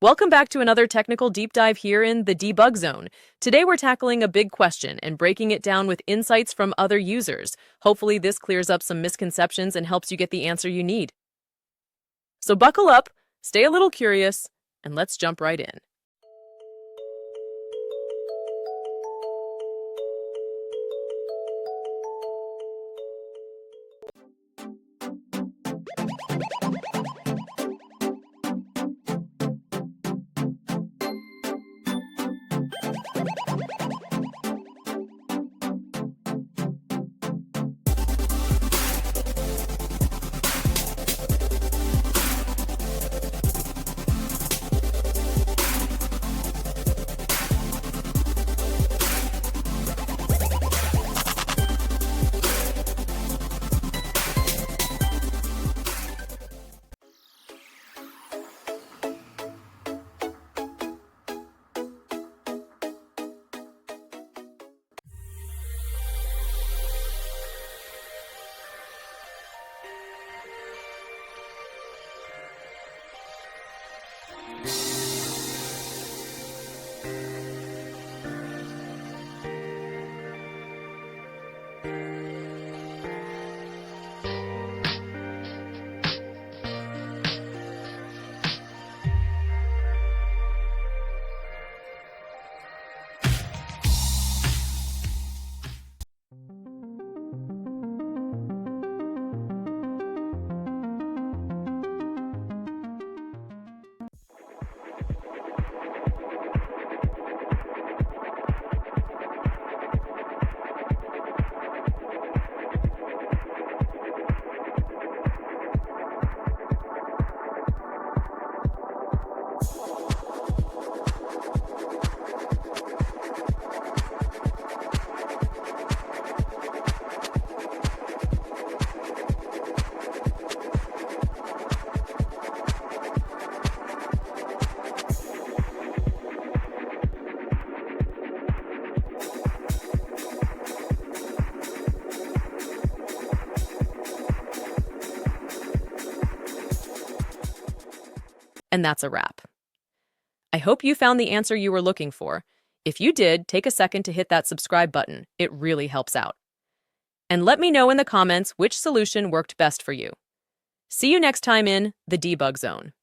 Welcome back to another technical deep dive here in the debug zone. Today we're tackling a big question and breaking it down with insights from other users. Hopefully this clears up some misconceptions and helps you get the answer you need. So buckle up, stay a little curious, and let's jump right in. And that's a wrap. I hope you found the answer you were looking for. If you did, take a second to hit that subscribe button. It really helps out. And let me know in the comments which solution worked best for you. See you next time in the debug zone.